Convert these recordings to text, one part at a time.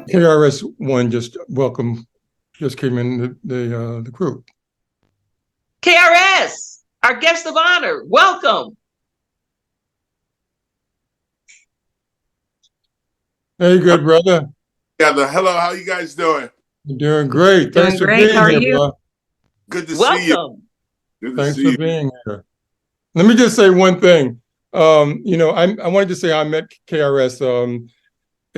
KRS-one just came in the group. KRS, our guest of honor, welcome. Hey, good brother. Yeah, hello, how you guys doing? You're doing great. Thanks for being here, bro. Good to see you. Thanks for being here. Let me just say one thing. I wanted to say I met KRS.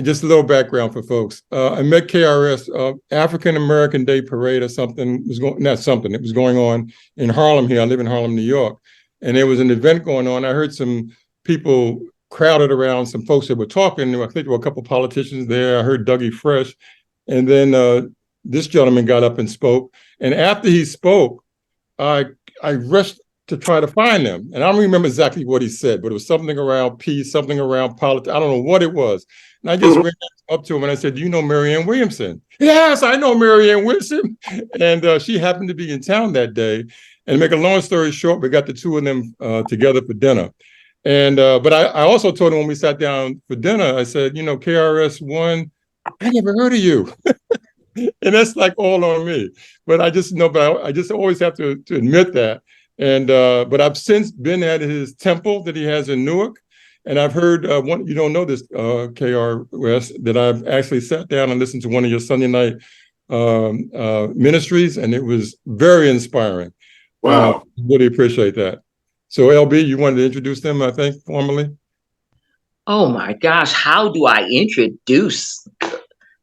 Just a little background for folks. I met KRS African American Day Parade or something was going. Not something. It was going on in Harlem here. I live in Harlem, New York, and there was an event going on. I heard some people crowded around, some folks that were talking. I think there were a couple of politicians there. I heard Dougie Fresh, and then this gentleman got up and spoke. And after he spoke, I rushed to try to find him. And I don't remember exactly what he said, but it was something around peace, something around politics. I don't know what it was. And I just ran up to him and I said, "Do you know Marianne Williamson?" "Yes, I know Marianne Williamson." And she happened to be in town that day. And to make a long story short, we got the two of them together for dinner. And but I also told him when we sat down for dinner, I said, KRS-one, I never heard of you. And that's like all on me. But I just always have to admit that. And but I've since been at his temple that he has in Newark. And I've heard you don't know this, KRS, that I've actually sat down and listened to one of your Sunday night ministries, and it was very inspiring. Wow. Really appreciate that. So LB, you wanted to introduce them, I think, formally? Oh my gosh, how do I introduce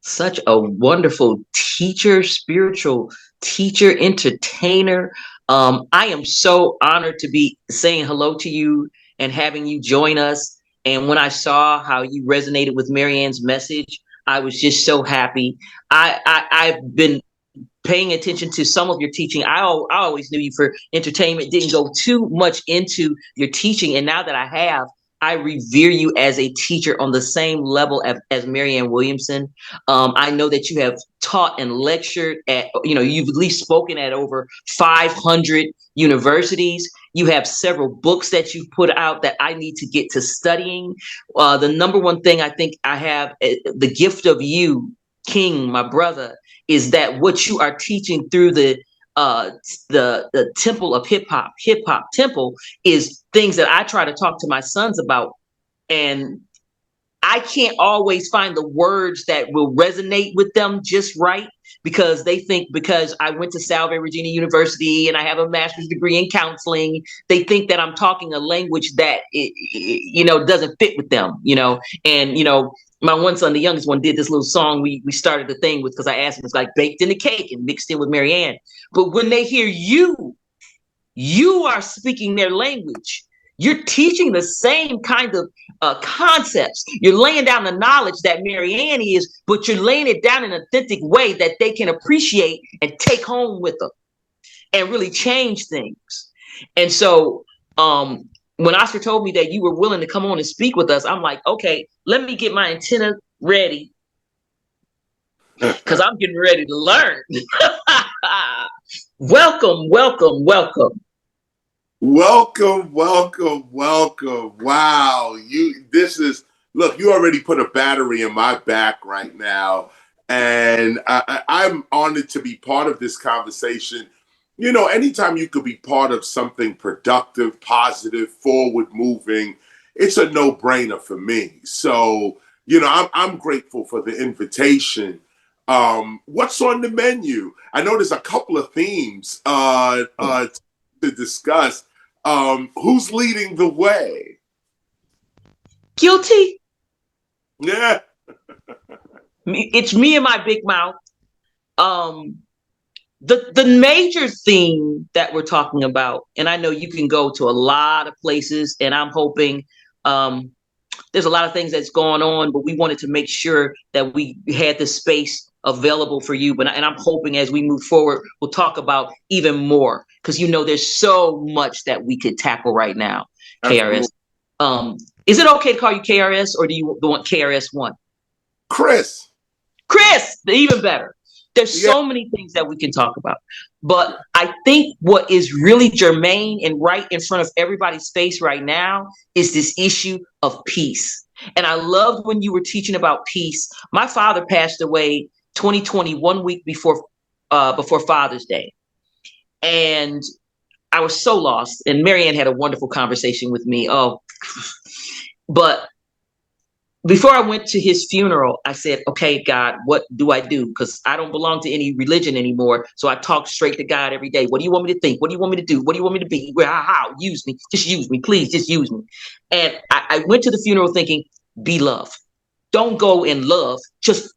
such a wonderful teacher, spiritual teacher, entertainer? I am so honored to be saying hello to you and having you join us. And when I saw how you resonated with Marianne's message, I was just so happy. I've been paying attention to some of your teaching. I always knew you for entertainment, didn't go too much into your teaching. And now that I have, I revere you as a teacher on the same level as Marianne Williamson. I know that you have taught and lectured at, you've at least spoken at over 500 universities. You have several books that you've put out that I need to get to studying. The number one thing I think I have, the gift of you, King, my brother, is that what you are teaching through the temple of hip hop temple is things that I try to talk to my sons about. And I can't always find the words that will resonate with them just right, because they think because I went to Salve Regina University and I have a master's degree in counseling, they think that I'm talking a language that, doesn't fit with them, and, my one son, the youngest one, did this little song we started the thing with, because I asked him, it's like baked in the cake and mixed in with Marianne. But when they hear you are speaking their language. You're teaching the same kind of concepts. You're laying down the knowledge that Marianne is, but you're laying it down in an authentic way that they can appreciate and take home with them and really change things. And so when Oscar told me that you were willing to come on and speak with us, I'm like, okay, let me get my antenna ready, because I'm getting ready to learn. Welcome, welcome, welcome. Welcome, welcome, welcome. Wow. Look, you already put a battery in my back right now. And I'm honored to be part of this conversation. Anytime you could be part of something productive, positive, forward moving, it's a no-brainer for me. So, I'm grateful for the invitation. What's on the menu? I know there's a couple of themes to discuss. Who's leading the way? Guilty. Yeah. It's me and my big mouth. The major theme that we're talking about, and I know you can go to a lot of places, and I'm hoping there's a lot of things that's going on, but we wanted to make sure that we had the space available for you. And I'm hoping as we move forward, we'll talk about even more, because there's so much that we could tackle right now. KRS. Is it okay to call you KRS, or do you want KRS-one? Chris, even better. There's so many things that we can talk about. But I think what is really germane and right in front of everybody's face right now is this issue of peace. And I loved when you were teaching about peace. My father passed away 2020, 1 week before Father's Day. And I was so lost. And Marianne had a wonderful conversation with me. Oh, but before I went to his funeral, I said, okay, God, what do I do? Because I don't belong to any religion anymore. So I talk straight to God every day. What do you want me to think? What do you want me to do? What do you want me to be? How? Use me. Just use me. Please, just use me. And I went to the funeral thinking, be love. Don't go in love. Just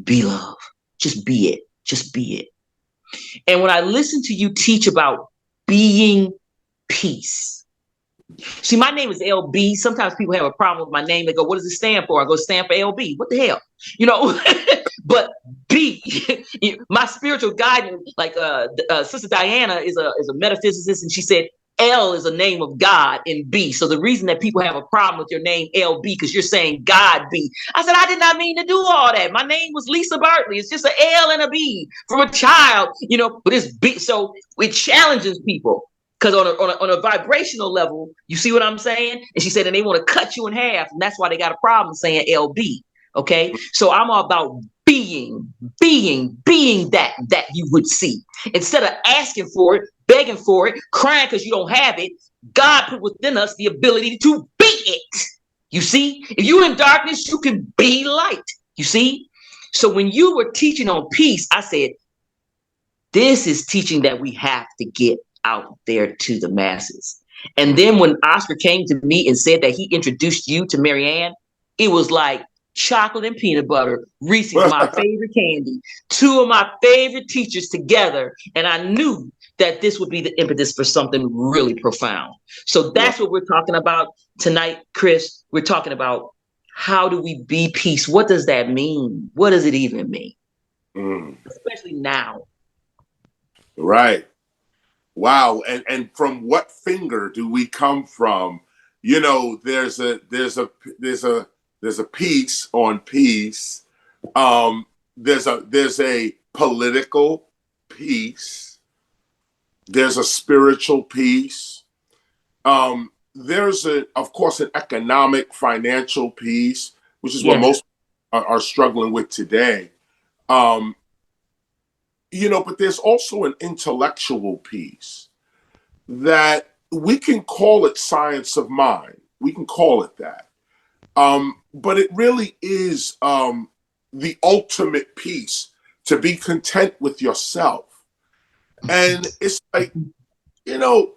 be love. Just be it. Just be it. And when I listened to you teach about being peace, see, my name is LB. Sometimes people have a problem with my name. They go, what does it stand for? I go, stand for LB. What the hell? You know, but B, my spiritual guidance, like Sister Diana is a metaphysicist, and she said L is a name of God in B. So the reason that people have a problem with your name LB, because you're saying God B. I said, I did not mean to do all that. My name was Lisa Bartley. It's just an L and a B from a child, you know, but it's B. So it challenges people. Because on a vibrational level, you see what I'm saying? And she said, and they want to cut you in half. And that's why they got a problem saying LB. Okay. So I'm all about being that you would see. Instead of asking for it, begging for it, crying because you don't have it, God put within us the ability to be it. You see? If you're in darkness, you can be light. You see? So when you were teaching on peace, I said, this is teaching that we have to get out there to the masses. And then when Oscar came to me and said that he introduced you to Marianne, it was like chocolate and peanut butter. Reese's my favorite candy. Two of my favorite teachers together. And I knew that this would be the impetus for something really profound. So that's what we're talking about tonight, Chris. We're talking about how do we be peace? What does that mean? What does it even mean? Especially now. Right. Wow. And from what finger do we come from? You know, there's a piece on peace. There's a political piece. There's a spiritual piece. There's of course an economic, financial piece, which is what most are struggling with today. You know, but there's also an intellectual piece that we can call it science of mind. We can call it that. But it really is the ultimate piece to be content with yourself. And it's like, you know,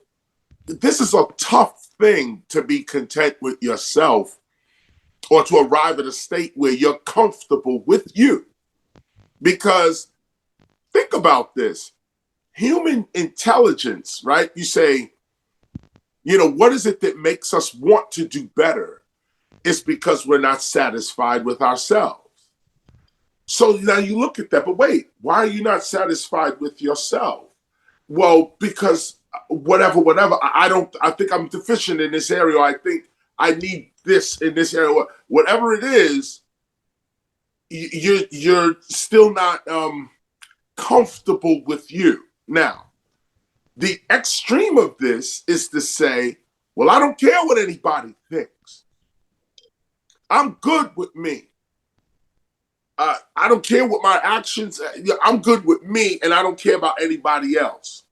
this is a tough thing to be content with yourself or to arrive at a state where you're comfortable with you. Because think about this. Human intelligence, right? You say, you know, what is it that makes us want to do better? It's because we're not satisfied with ourselves. So now you look at that, but wait, why are you not satisfied with yourself? Well, because whatever, I think I'm deficient in this area. Or I think I need this in this area. Whatever it is, you're still not comfortable with you. Now, the extreme of this is to say, well, I don't care what anybody thinks. I'm good with me. I don't care what my actions, I'm good with me and I don't care about anybody else.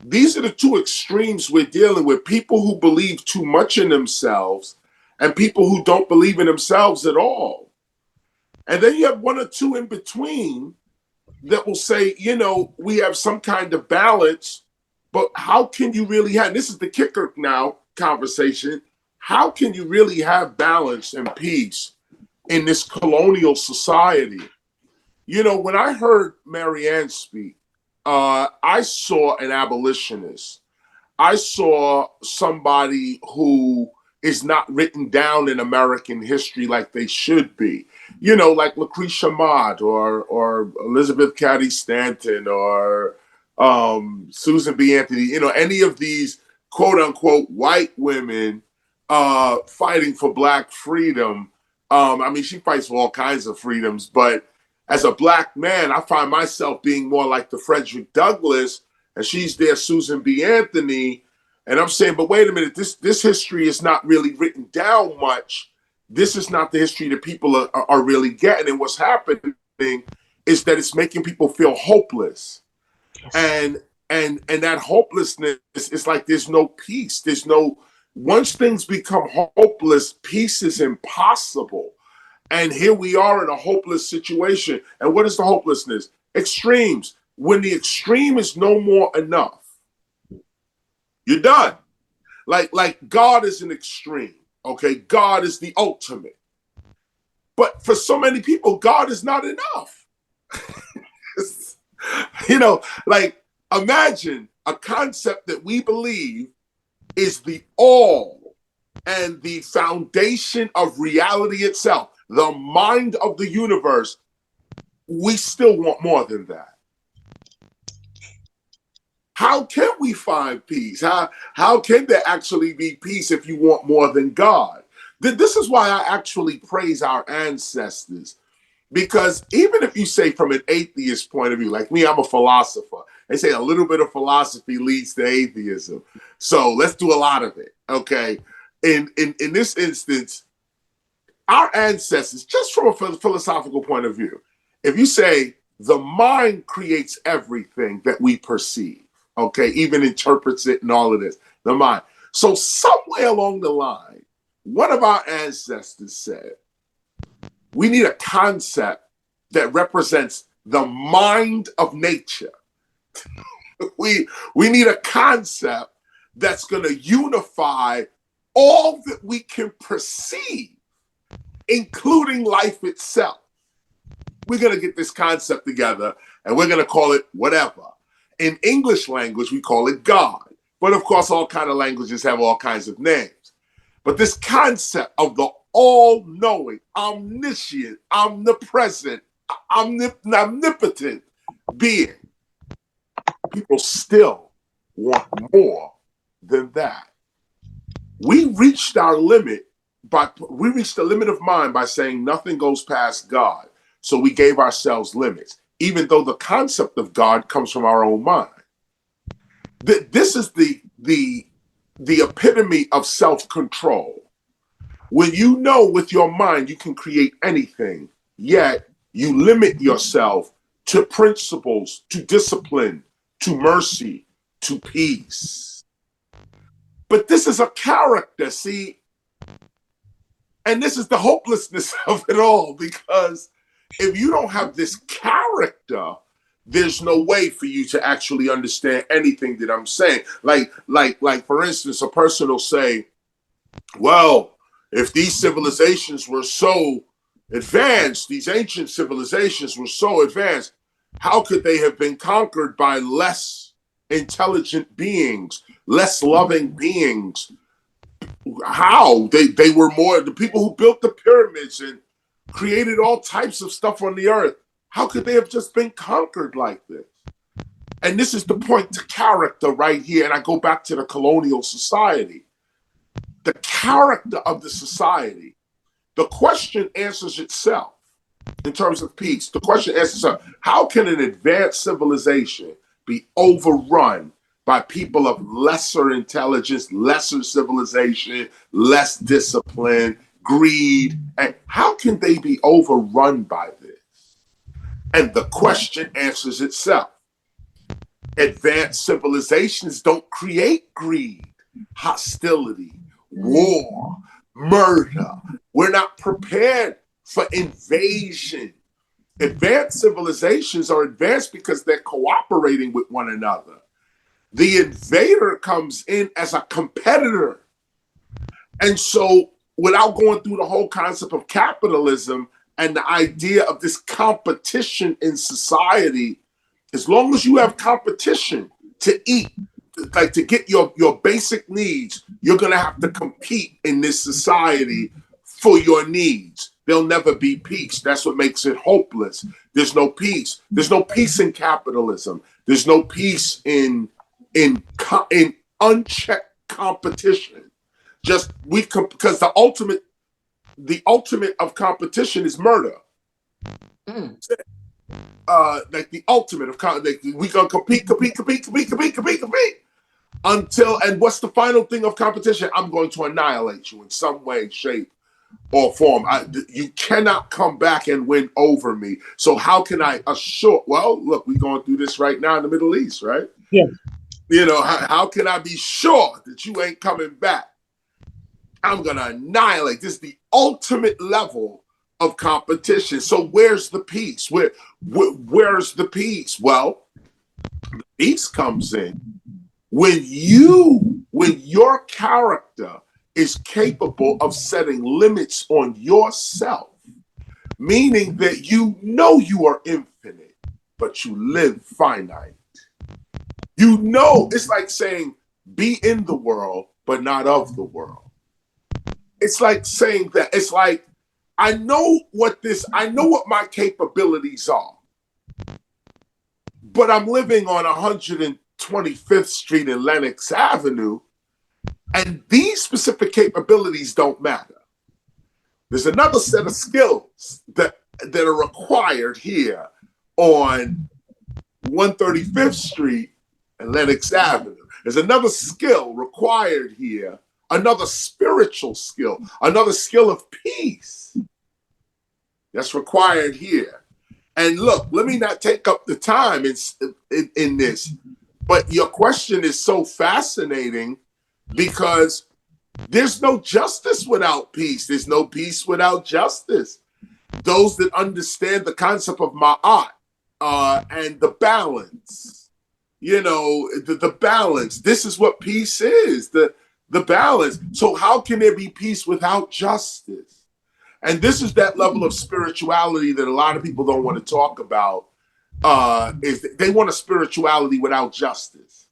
These are the two extremes we're dealing with. People who believe too much in themselves and people who don't believe in themselves at all. And then you have one or two in between that will say, you know, we have some kind of balance, but how can you really have, this is the kicker now conversation, how can you really have balance and peace in this colonial society? You know, when I heard Marianne speak, I saw an abolitionist. I saw somebody who is not written down in American history like they should be. You know, like Lucretia Mott or Elizabeth Cady Stanton or Susan B. Anthony, you know, any of these quote unquote white women fighting for Black freedom. I mean, she fights for all kinds of freedoms, but as a Black man, I find myself being more like the Frederick Douglass, and she's there, Susan B. Anthony. And I'm saying, but wait a minute, this history is not really written down much. this is not the history that people are really getting. And what's happening is that it's making people feel hopeless. Yes. And that hopelessness is like there's no peace. There's no, once things become hopeless, peace is impossible. And here we are in a hopeless situation. And what is the hopelessness? Extremes. When the extreme is no more enough, you're done. Like God is an extreme. Okay, God is the ultimate. But for so many people, God is not enough. You know, like imagine a concept that we believe is the all and the foundation of reality itself, the mind of the universe. We still want more than that. How can we find peace? How can there actually be peace if you want more than God? This is why I actually praise our ancestors. Because even if you say from an atheist point of view, like me, I'm a philosopher. They say a little bit of philosophy leads to atheism. So let's do a lot of it, okay? In this instance, our ancestors, just from a philosophical point of view, if you say the mind creates everything that we perceive, okay, even interprets it and all of this, the mind. So somewhere along the line, one of our ancestors said, we need a concept that represents the mind of nature. We need a concept that's going to unify all that we can perceive, including life itself. We're going to get this concept together and we're going to call it whatever. In English language, we call it God. But of course, all kinds of languages have all kinds of names. But this concept of the all-knowing, omniscient, omnipresent, omnipotent being, people still want more than that. We reached our limit, we reached the limit of mind by saying nothing goes past God. So we gave ourselves limits, even though the concept of God comes from our own mind. This is the epitome of self-control. When you know with your mind you can create anything, yet you limit yourself to principles, to discipline, to mercy, to peace. But this is a character, see? And this is the hopelessness of it all, because if you don't have this character, there's no way for you to actually understand anything that I'm saying. Like for instance, a person will say, well, if these civilizations were so advanced, these ancient civilizations were so advanced, how could they have been conquered by less intelligent beings, less loving beings? How? They were more, the people who built the pyramids and created all types of stuff on the earth. How could they have just been conquered like this? And this is the point to character right here. And I go back to the colonial society. The character of the society. The question answers itself in terms of peace. The question answers itself. How can an advanced civilization be overrun by people of lesser intelligence, lesser civilization, less discipline, greed? And how can they be overrun by this? And the question answers itself. Advanced civilizations don't create greed, hostility, war, murder. We're not prepared for invasion. Advanced civilizations are advanced because they're cooperating with one another. The invader comes in as a competitor. And so without going through the whole concept of capitalism and the idea of this competition in society, as long as you have competition to eat, like to get your basic needs, you're going to have to compete in this society for your needs. There'll never be peace. That's what makes it hopeless. There's no peace. There's no peace in capitalism. There's no peace in unchecked competition. Just because the ultimate of competition is murder. Like the ultimate of we gonna compete until, and what's the final thing of competition? I'm going to annihilate you in some way, shape, or form. You cannot come back and win over me. So how can I assure? Well, look, we're going through this right now in the Middle East, right? Yeah. You know, how can I be sure that you ain't coming back? I'm going to annihilate. This is the ultimate level of competition. So where's the peace? Where's the peace? Well, the peace comes in when your character is capable of setting limits on yourself, meaning that you know you are infinite, but you live finite. You know, it's like saying, be in the world, but not of the world. It's like saying that, it's like, I know what my capabilities are, but I'm living on 125th Street and Lenox Avenue, and these specific capabilities don't matter. There's another set of skills that are required here on 135th Street and Lenox Avenue. There's another skill required here, another spiritual skill, another skill of peace that's required here. And look, let me not take up the time in this, but your question is so fascinating because there's no justice without peace. There's no peace without justice. Those that understand the concept of ma'at and the balance, you know, the balance. This is what peace is, the balance. So how can there be peace without justice? And this is that level of spirituality that a lot of people don't want to talk about. Is they want a spirituality without justice,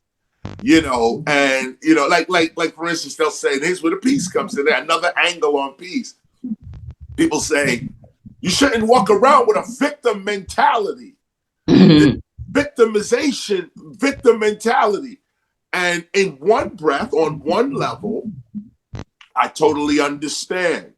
you know, and you know, like for instance, they'll say, "Here's where the peace comes in." There, another angle on peace. People say you shouldn't walk around with a victim mentality, victim mentality, and in one breath, on one level, I totally understand.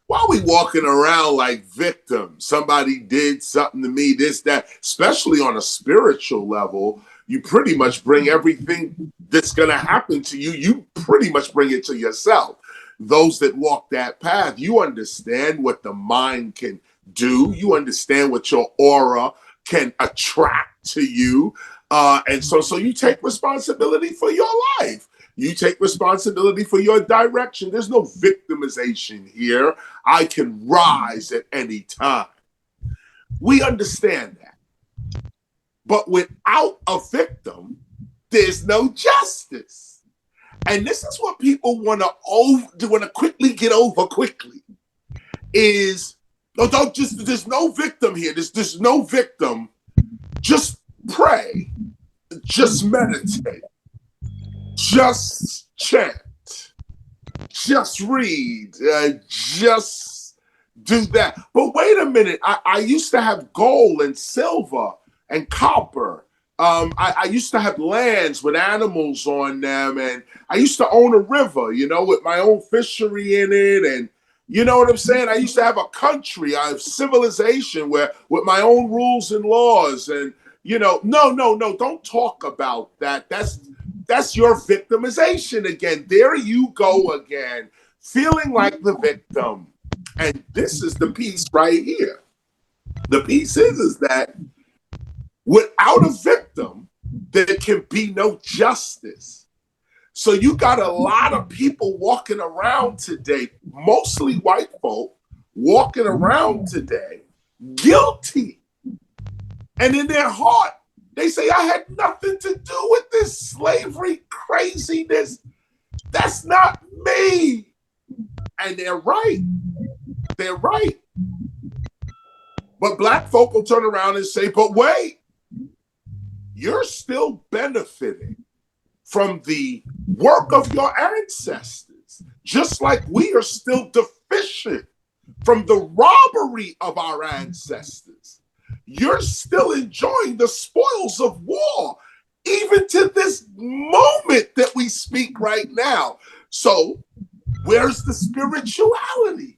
Why are we walking around like victims? Somebody did something to me, this, that, especially on a spiritual level. You pretty much bring everything that's going to happen to you. You pretty much bring it to yourself. Those that walk that path, you understand what the mind can do. You understand what your aura can attract to you. And so you take responsibility for your life. You take responsibility for your direction. There's no victimization here. I can rise at any time. We understand that. But without a victim, there's no justice. And this is what people want to quickly get over quickly. Is there's no victim here. There's no victim. Just pray. Just meditate. Just chant, just read, just do that. But wait a minute, I used to have gold and silver and copper. I used to have lands with animals on them, and I used to own a river, you know, with my own fishery in it, and you know what I'm saying? I used to have a country, I have civilization where with my own rules and laws, and you know, no, don't talk about that. That's your victimization again. There you go again, feeling like the victim. And this is the piece right here. The piece is that without a victim, there can be no justice. So you got a lot of people walking around today, mostly white folk, walking around today, guilty. And in their heart, they say, I had nothing to do with this slavery craziness. That's not me. And they're right. They're right. But black folk will turn around and say, but wait, you're still benefiting from the work of your ancestors, just like we are still deficient from the robbery of our ancestors. You're still enjoying the spoils of war, even to this moment that we speak right now. So where's the spirituality?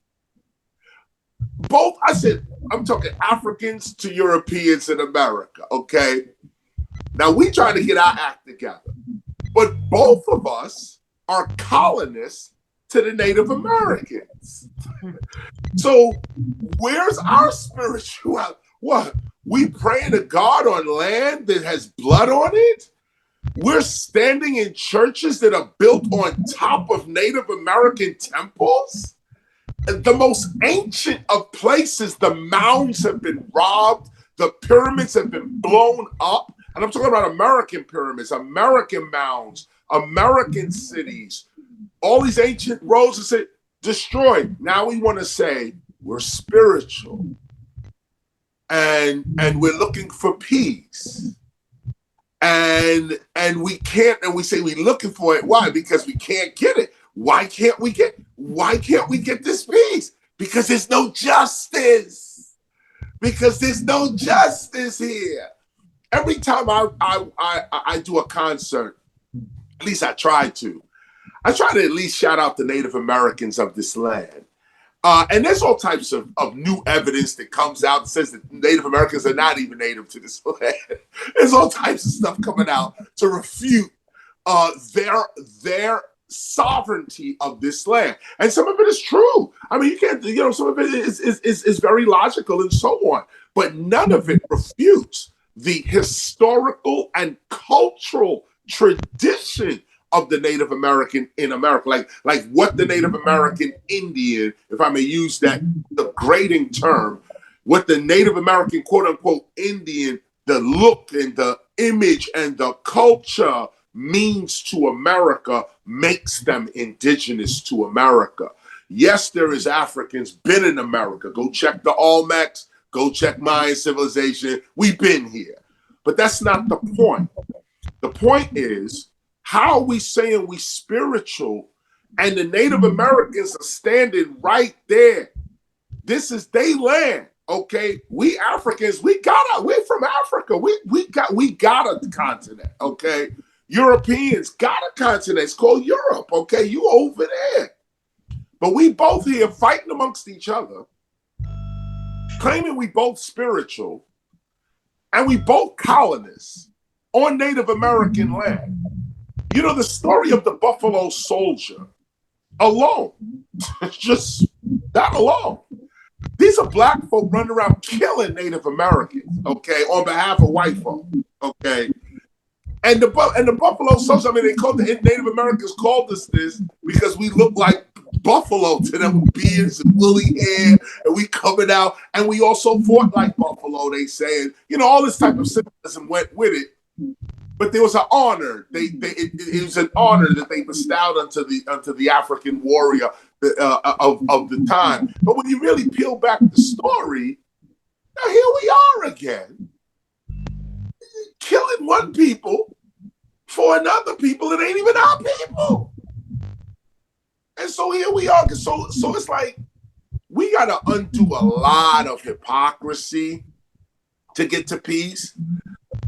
I'm talking Africans to Europeans in America, okay? Now we trying to get our act together, but both of us are colonists to the Native Americans. So where's our spirituality? What? We praying to God on land that has blood on it? We're standing in churches that are built on top of Native American temples? The most ancient of places, the mounds have been robbed, the pyramids have been blown up. And I'm talking about American pyramids, American mounds, American cities. All these ancient roads are destroyed. Now we want to say we're spiritual and we're looking for peace. And we can't, and we say we're looking for it. Why? Because we can't get it. Why can't we get this peace? Because there's no justice. Because there's no justice here. Every time I do a concert, at least I try to at least shout out the Native Americans of this land. And there's all types of new evidence that comes out that says that Native Americans are not even native to this land. There's all types of stuff coming out to refute their sovereignty of this land. And some of it is true. I mean, you can't, some of it is very logical and so on. But none of it refutes the historical and cultural tradition of the Native American in America, like what the Native American Indian, if I may use that the grading term, what the Native American quote unquote Indian, the look and the image and the culture means to America makes them indigenous to America. Yes, there is Africans been in America. Go check the Olmecs, go check Mayan civilization. We've been here, but that's not the point. The point is, how are we saying we spiritual and the Native Americans are standing right there? This is their land, okay? We Africans, we're from Africa. We got a continent, okay? Europeans got a continent. It's called Europe, okay? You over there. But we both here fighting amongst each other, claiming we both spiritual, and we both colonists on Native American land. You know, the story of the Buffalo Soldier alone, just that alone. These are black folk running around killing Native Americans, okay, on behalf of white folk, okay. And the Buffalo Soldier, I mean, the Native Americans called us this because we look like buffalo to them with beards and woolly hair, and we coming out, and we also fought like buffalo, they say, and all this type of symbolism went with it. But there was an honor. It was an honor that they bestowed unto the African warrior of the time. But when you really peel back the story, now here we are again, killing one people for another people that ain't even our people. And so here we are. So it's like we got to undo a lot of hypocrisy to get to peace.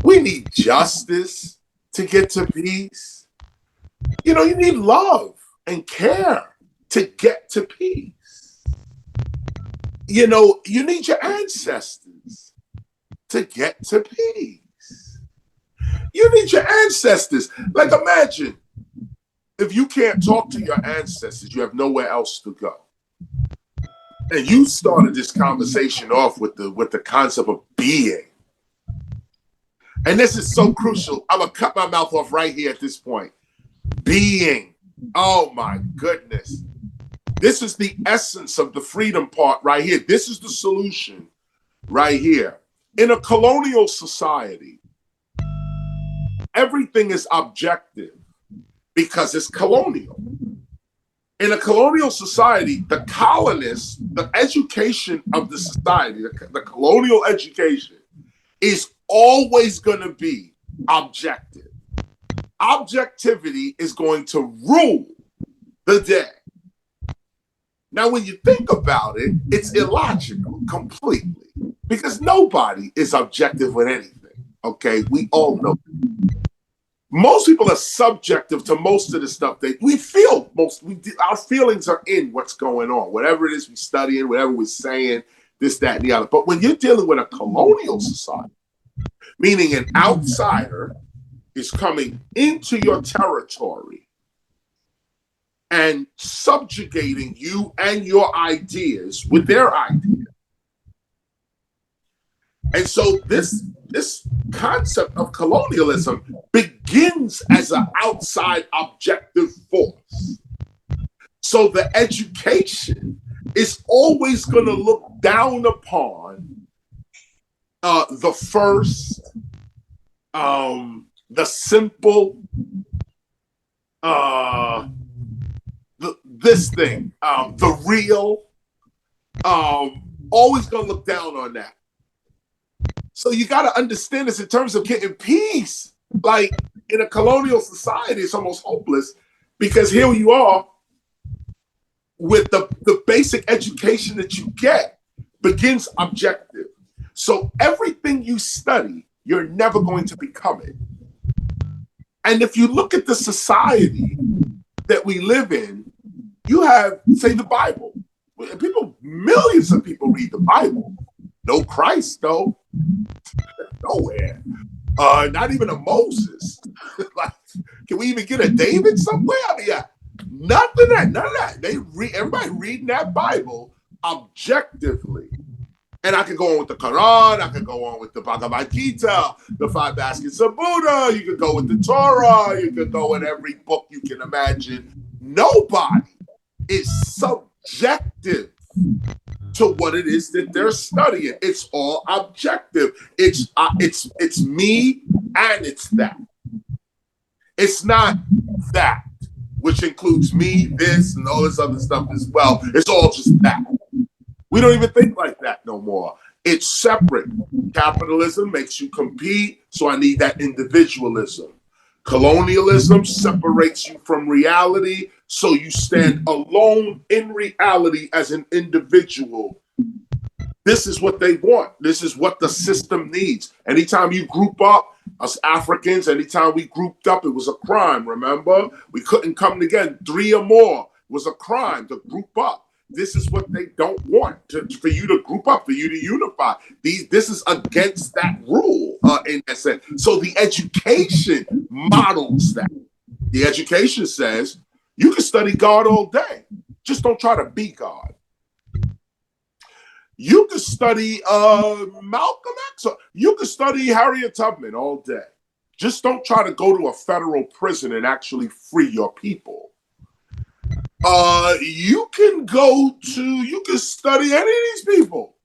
We need justice to get to peace. You need love and care to get to peace. You need your ancestors to get to peace. You need your ancestors. Like, imagine if you can't talk to your ancestors, you have nowhere else to go. And you started this conversation off with the concept of being. And this is so crucial. I'm going to cut my mouth off right here at this point. Being. Oh, my goodness. This is the essence of the freedom part right here. This is the solution right here. In a colonial society, everything is objective because it's colonial. In a colonial society, the colonists, the education of the society, the colonial education is always going to be objective. Objectivity is going to rule the day. Now, when you think about it, it's illogical completely because nobody is objective with anything. Okay, we all know. Most people are subjective to most of the stuff that we feel. Our feelings are in what's going on, whatever it is we're studying, whatever we're saying, this, that, and the other. But when you're dealing with a colonial society, meaning an outsider is coming into your territory and subjugating you and your ideas with their ideas. And so this concept of colonialism begins as an outside objective force. So the education is always going to look down upon the first, the simple, this thing, the real, always going to look down on that. So you got to understand this in terms of getting peace. Like in a colonial society, it's almost hopeless because here you are with the basic education that you get begins objective. So everything you study, you're never going to become it. And if you look at the society that we live in, you have, say, the Bible. Millions of people read the Bible. No Christ, though. Nowhere. Not even a Moses. Like, can we even get a David somewhere? I mean, none of that. Everybody reading that Bible objectively. And I could go on with the Quran, I could go on with the Bhagavad Gita, the 5 Baskets of Buddha, you could go with the Torah, you could go in every book you can imagine. Nobody is subjective to what it is that they're studying. It's all objective. It's me and it's that. It's not that, which includes me, this, and all this other stuff as well. It's all just that. We don't even think like that no more. It's separate. Capitalism makes you compete, so I need that individualism. Colonialism separates you from reality, so you stand alone in reality as an individual. This is what they want. This is what the system needs. Anytime you group up, us Africans, anytime we grouped up, it was a crime, remember? We couldn't come together. 3 or more was a crime to group up. This is what they don't want, for you to group up, for you to unify. This is against that rule in that sense. So the education models that. The education says, you can study God all day. Just don't try to be God. You can study Malcolm X. You can study Harriet Tubman all day. Just don't try to go to a federal prison and actually free your people. You can study any of these people.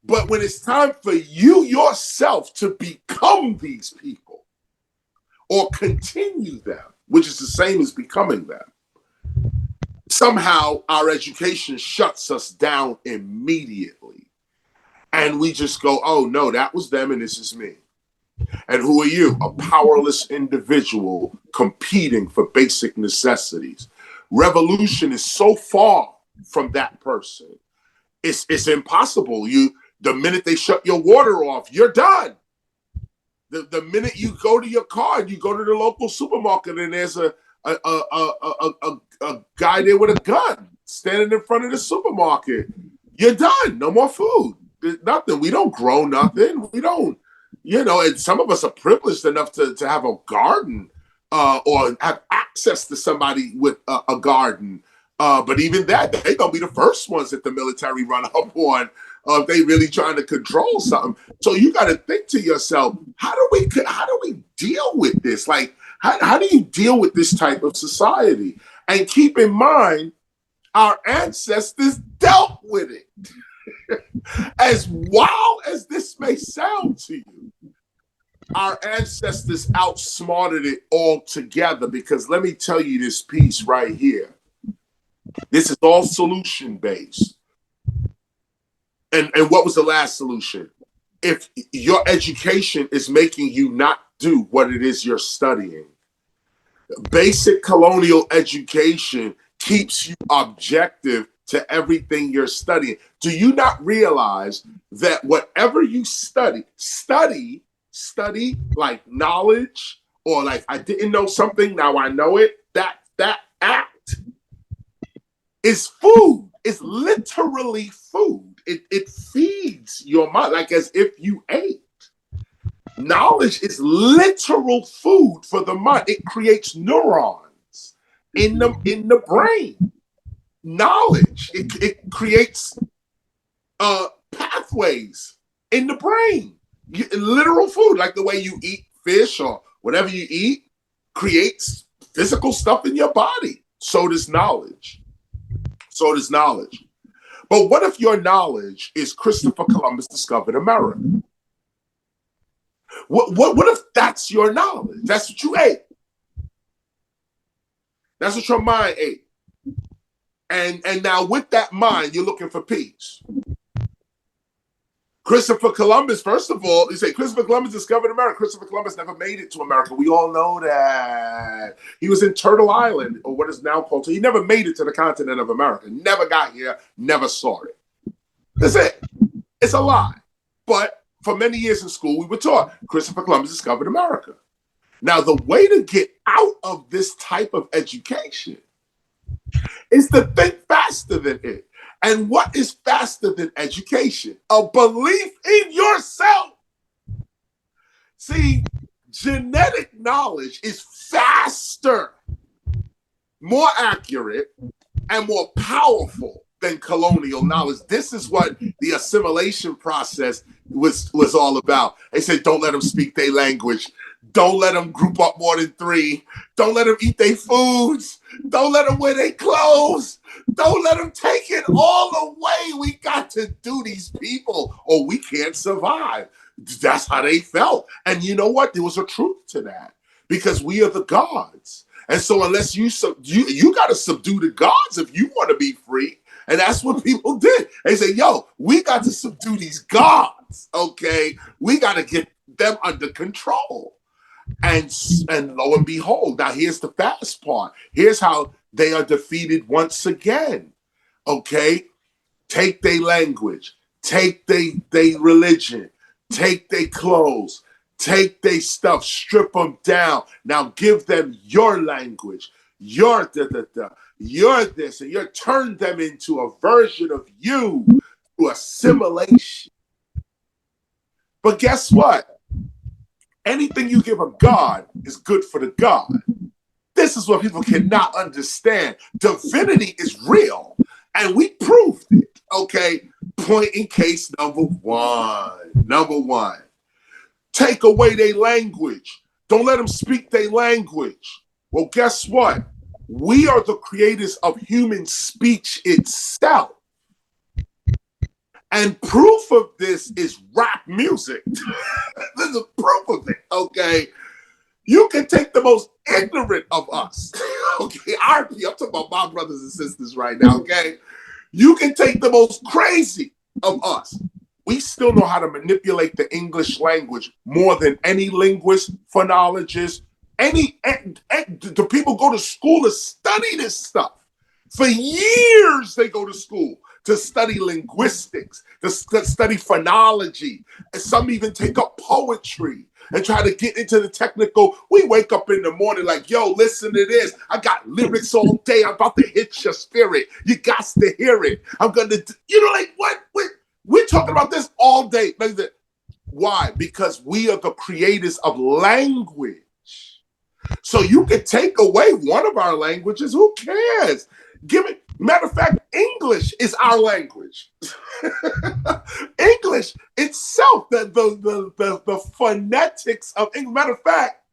But when it's time for you yourself to become these people or continue them, which is the same as becoming them, somehow our education shuts us down immediately. And we just go, oh no, that was them and this is me. And who are you? A powerless individual competing for basic necessities. Revolution is so far from that person. It's impossible. The minute they shut your water off, you're done. The minute you go to your car and you go to the local supermarket and there's a guy there with a gun standing in front of the supermarket, you're done. No more food. There's nothing. We don't grow nothing. We don't, and some of us are privileged enough to have a garden or have access to somebody with a garden. But even that, they're going to be the first ones that the military run up on if they really trying to control something. So you got to think to yourself, how do we deal with this? Like, how do you deal with this type of society? And keep in mind, our ancestors dealt with it. As wild as this may sound to you, our ancestors outsmarted it altogether, because let me tell you this piece right here. This is all solution-based. And what was the last solution? If your education is making you not do what it is you're studying, basic colonial education keeps you objective to everything you're studying. Do you not realize that whatever you study like knowledge, or like I didn't know something, now I know it, that act is food. It's literally food. It feeds your mind, like as if you ate. Knowledge is literal food for the mind. It creates neurons. in the brain. Knowledge. It creates pathways in the brain. Literal food, like the way you eat fish or whatever you eat, creates physical stuff in your body. So does knowledge. So does knowledge. But what if your knowledge is Christopher Columbus discovered America? What if that's your knowledge? That's what you ate. That's what your mind ate. And now with that mind, you're looking for peace. Christopher Columbus, first of all, you say Christopher Columbus discovered America. Christopher Columbus never made it to America. We all know that. He was in Turtle Island, or what is now called. So he never made it to the continent of America. Never got here, never saw it. That's it. It's a lie. But for many years in school, we were taught Christopher Columbus discovered America. Now, the way to get out of this type of education is to think faster than it. And what is faster than education? A belief in yourself. See, genetic knowledge is faster, more accurate, and more powerful than colonial knowledge. This is what the assimilation process was all about. They said, don't let them speak their language. Don't let them group up more than 3. Don't let them eat their foods. Don't let them wear their clothes. Don't let them take it all away. We got to do these people or we can't survive. That's how they felt. And you know what? There was a truth to that because we are the gods. And so unless you got to subdue the gods if you want to be free. And that's what people did. They say, yo, we got to subdue these gods, okay? We got to get them under control. And lo and behold, now here's the fast part. Here's how they are defeated once again, okay? Take their language, take their religion, take their clothes, take their stuff, strip them down. Now give them your language, your you're this, and you turn them into a version of you through assimilation. But guess what? Anything you give a God is good for the God. This is what people cannot understand. Divinity is real, and we proved it. Okay, point in case number one. Number one, take away their language. Don't let them speak their language. Well, guess what? We are the creators of human speech itself. And proof of this is rap music. This is proof of it, okay? You can take the most ignorant of us, okay? I'm talking about my brothers and sisters right now, okay? You can take the most crazy of us. We still know how to manipulate the English language more than any linguist, phonologist, the people go to school to study this stuff. For years, they go to school to study linguistics, to study phonology. And some even take up poetry and try to get into the technical. We wake up in the morning like, yo, listen to this. I got lyrics all day. I'm about to hit your spirit. You got to hear it. I'm going to, like what? We're talking about this all day. Why? Because we are the creators of language. So you could take away one of our languages. Who cares? Matter of fact, English is our language. English itself, the phonetics of English. Matter of fact,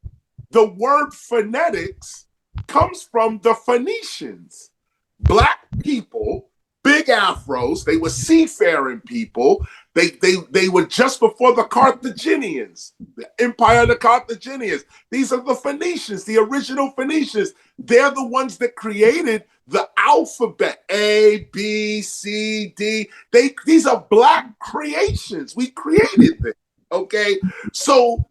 the word phonetics comes from the Phoenicians. Black people, big afros, they were seafaring people. They were just before the Carthaginians, the empire of the Carthaginians. These are the Phoenicians, the original Phoenicians. They're the ones that created the alphabet, A, B, C, D. These are Black creations. We created them, okay? So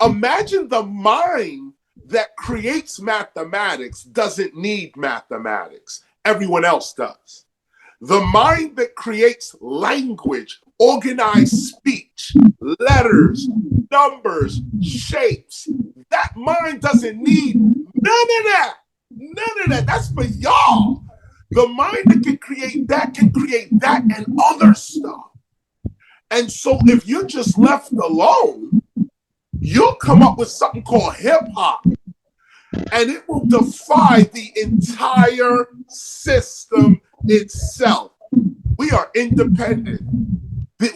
imagine the mind that creates mathematics doesn't need mathematics. Everyone else does. The mind that creates language, organized speech, letters, numbers, shapes, that mind doesn't need none of that. None of that. That's for y'all. The mind that can create that and other stuff. And so if you're just left alone, you'll come up with something called hip hop. and it will defy the entire system itself. We are independent.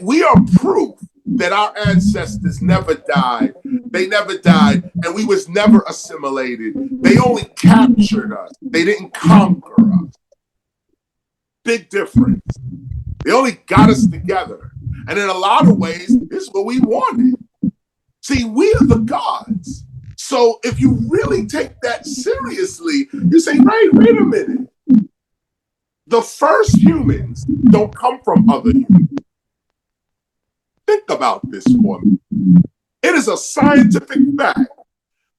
We are proof that our ancestors never died. They never died, and we was never assimilated. They only captured us. They didn't conquer us. Big difference. They only got us together. And in a lot of ways, this is what we wanted. See, we are the gods. So if you really take that seriously, you say, right, wait a minute. The first humans don't come from other humans. Think about this for me. It is a scientific fact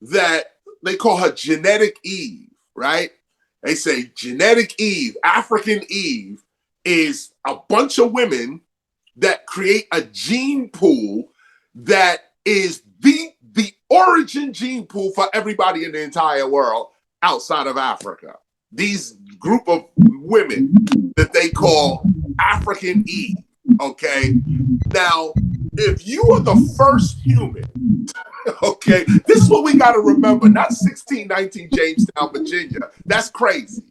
that they call her genetic Eve, right? They say genetic Eve, African Eve, is a bunch of women that create a gene pool that is the origin gene pool for everybody in the entire world outside of Africa. These group of women that they call African Eve, okay? Now, if you are the first human, okay, this is what we got to remember, not 1619 Jamestown, Virginia. That's crazy.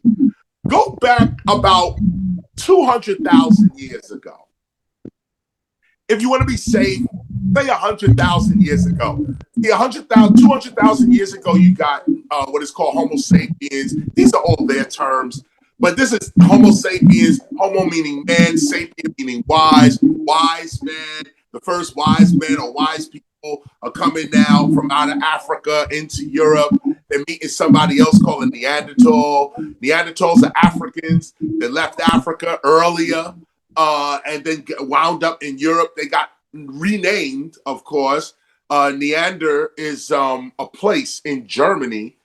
Go back about 200,000 years ago. If you want to be safe, say 100,000 years ago. See, 200,000 years ago, you got what is called Homo sapiens. These are all their terms. But this is Homo sapiens, Homo meaning man, sapien meaning wise, wise man. The first wise men or wise people are coming now from out of Africa into Europe. They're meeting somebody else called a Neanderthal. Neanderthals are Africans that left Africa earlier and then wound up in Europe. They got renamed, of course. Neander is a place in Germany,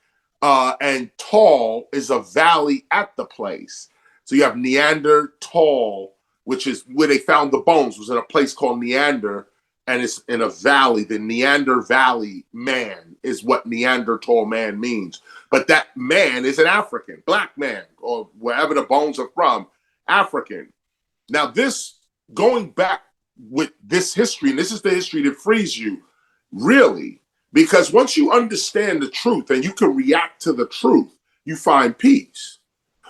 and Tal is a valley at the place. So you have Neanderthal, which is where they found the bones, was in a place called Neander, and it's in a valley. The Neander Valley man is what Neanderthal man means. But that man is an African, black man, or wherever the bones are from, African. Now this, going back with this history, and this is the history that frees you, really, because once you understand the truth and you can react to the truth, you find peace.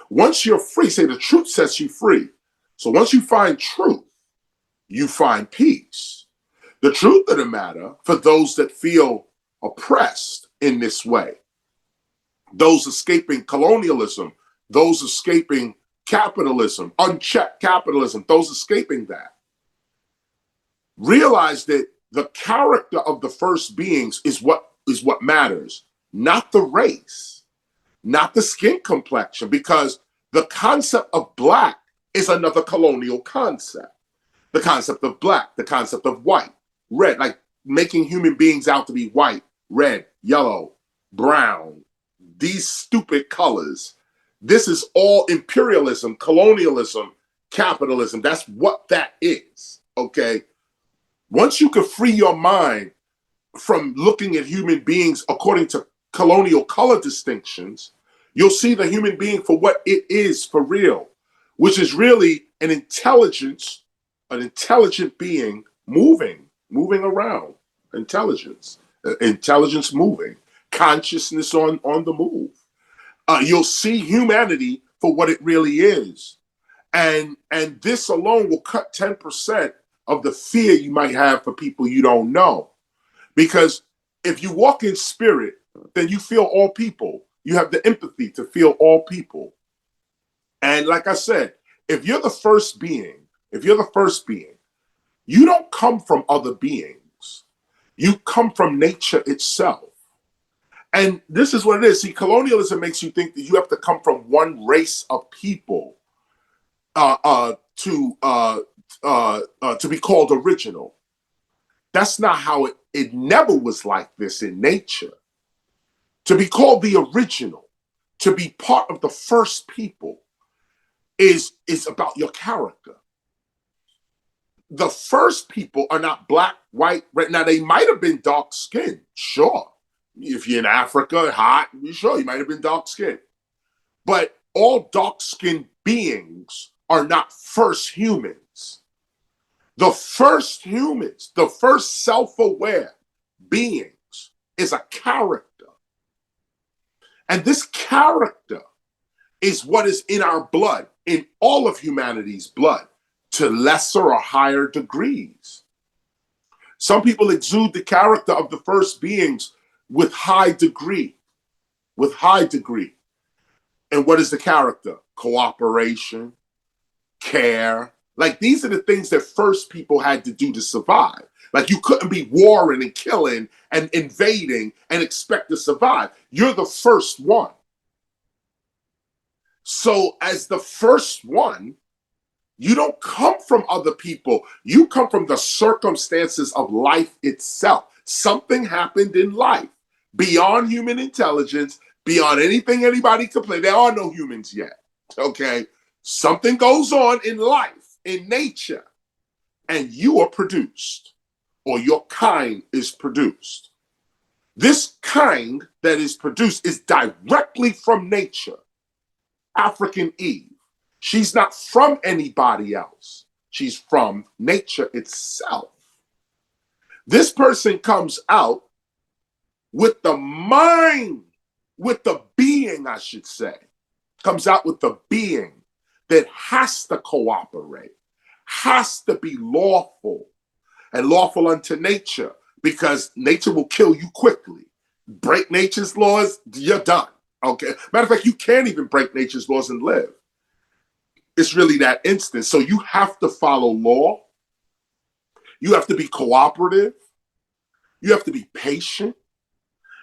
Once you're free, say the truth sets you free. So once you find truth, you find peace. The truth of the matter, for those that feel oppressed in this way, those escaping colonialism, those escaping capitalism, unchecked capitalism, those escaping that, realize that the character of the first beings is what matters, not the race, not the skin complexion, because the concept of black is another colonial concept. The concept of black, the concept of white, red, like making human beings out to be white, red, yellow, brown, these stupid colors. This is all imperialism, colonialism, capitalism. That's what that is, okay? Once you can free your mind from looking at human beings according to colonial color distinctions, you'll see the human being for what it is for real, which is really an intelligent being moving around. Intelligence moving, consciousness on the move. You'll see humanity for what it really is. And this alone will cut 10% of the fear you might have for people you don't know. Because if you walk in spirit, then you feel all people. You have the empathy to feel all people. And like I said, if you're the first being, you don't come from other beings. You come from nature itself. And this is what it is. See, colonialism makes you think that you have to come from one race of people to be called original. That's not how it never was like this in nature. To be called the original, to be part of the first people is about your character. The first people are not black, white, red. Now they might have been dark skinned, sure. If you're in Africa, hot, sure, you might have been dark skinned. But all dark skinned beings are not first humans. The first humans, the first self-aware beings is a character. And this character is what is in our blood, in all of humanity's blood, to lesser or higher degrees. Some people exude the character of the first beings with high degree, And what is the character? Cooperation, care. Like, these are the things that first people had to do to survive. Like, you couldn't be warring and killing and invading and expect to survive. You're the first one. So as the first one, you don't come from other people. You come from the circumstances of life itself. Something happened in life beyond human intelligence, beyond anything anybody could play. There are no humans yet, okay? Something goes on in life, in nature, and you are produced, or your kind is produced. This kind that is produced is directly from nature. African Eve. She's not from anybody else. She's from nature itself. This person comes out with the mind, with the being, I should say, comes out with the being that has to cooperate, has to be lawful and lawful unto nature, because nature will kill you quickly. Break nature's laws, you're done. Okay. Matter of fact, you can't even break nature's laws and live. It's really that instant. So you have to follow law. You have to be cooperative. You have to be patient.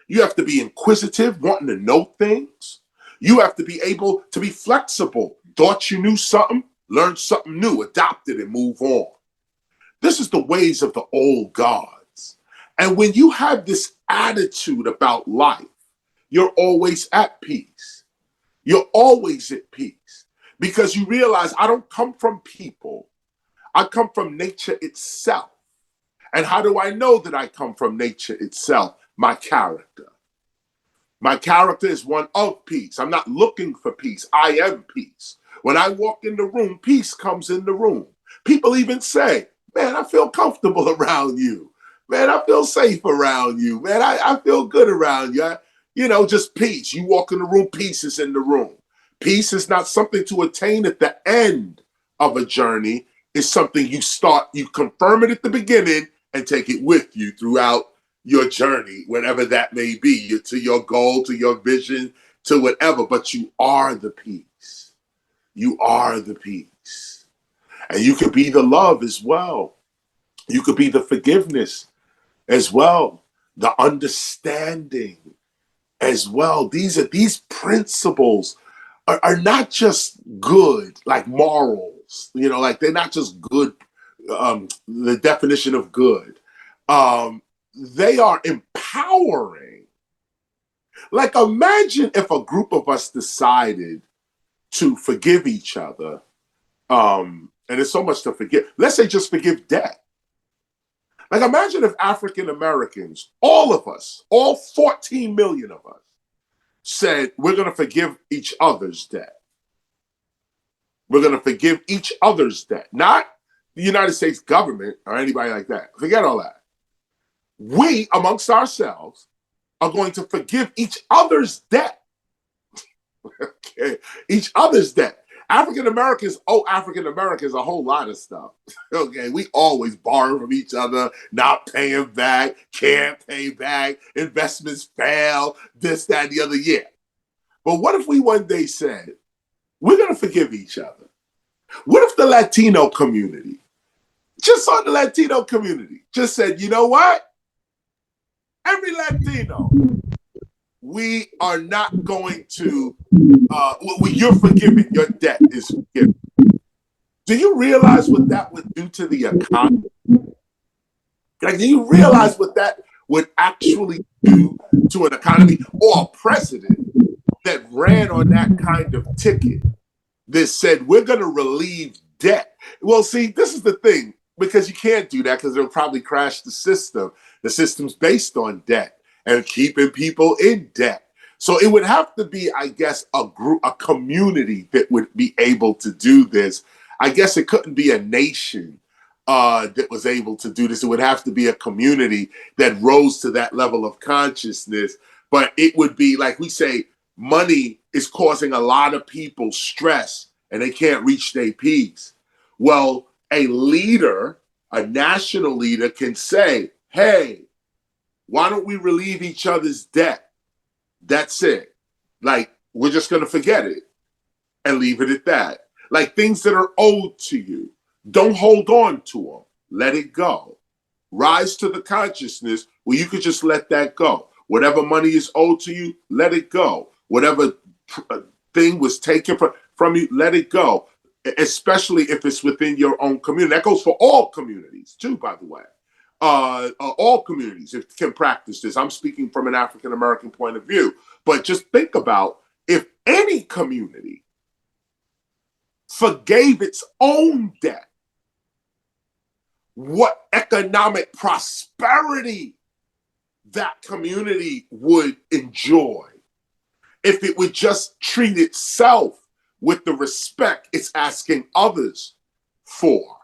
You have to be inquisitive, wanting to know things. You have to be able to be flexible. Thought you knew something, learn something new, adopt it and move on. This is the ways of the old gods. And when you have this attitude about life, you're always at peace. You're always at peace because you realize I don't come from people. I come from nature itself. And how do I know that I come from nature itself? My character. My character is one of peace. I'm not looking for peace. I am peace. When I walk in the room, peace comes in the room. People even say, man, I feel comfortable around you. Man, I feel safe around you. Man, I feel good around you. Just peace. You walk in the room, peace is in the room. Peace is not something to attain at the end of a journey. It's something you confirm it at the beginning and take it with you throughout your journey, whatever that may be, to your goal, to your vision, to whatever. But you are the peace. You are the peace. And you could be the love as well. You could be the forgiveness as well, the understanding as well. These principles are not just good, like morals, like they're not just good, the definition of good. They are empowering. Like, imagine if a group of us decided to forgive each other, and there's so much to forgive. Let's say just forgive debt. Like, imagine if African Americans, all of us, all 14 million of us, said we're going to forgive each other's debt. We're going to forgive each other's debt, not the United States government or anybody like that. Forget all that. We, amongst ourselves, are going to forgive each other's debt. Okay, each other's debt. African Americans owe African Americans a whole lot of stuff. Okay, we always borrow from each other, not paying back, can't pay back, investments fail, this, that, and the other. Yeah. But what if we one day said, we're going to forgive each other? What if the Latino community, just on the Latino community, just said, you know what? Every Latino, we are not going to, you're forgiven. Your debt is forgiven. Do you realize what that would do to the economy? Like, do you realize what that would actually do to an economy, or a president that ran on that kind of ticket that said, we're going to relieve debt? Well, see, this is the thing, because you can't do that because it'll probably crash the system. The system's based on debt and keeping people in debt. So it would have to be, I guess, a group, a community that would be able to do this. I guess it couldn't be a nation that was able to do this. It would have to be a community that rose to that level of consciousness. But it would be, like we say, money is causing a lot of people stress and they can't reach their peace. Well, a leader, a national leader can say, hey, why don't we relieve each other's debt? That's it. Like, we're just going to forget it and leave it at that. Like, things that are owed to you, don't hold on to them. Let it go. Rise to the consciousness where you could just let that go. Whatever money is owed to you, let it go. Whatever thing was taken from you, let it go. Especially if it's within your own community. That goes for all communities too, by the way. All communities can practice this. I'm speaking from an African-American point of view. But just think about if any community forgave its own debt, what economic prosperity that community would enjoy if it would just treat itself with the respect it's asking others for.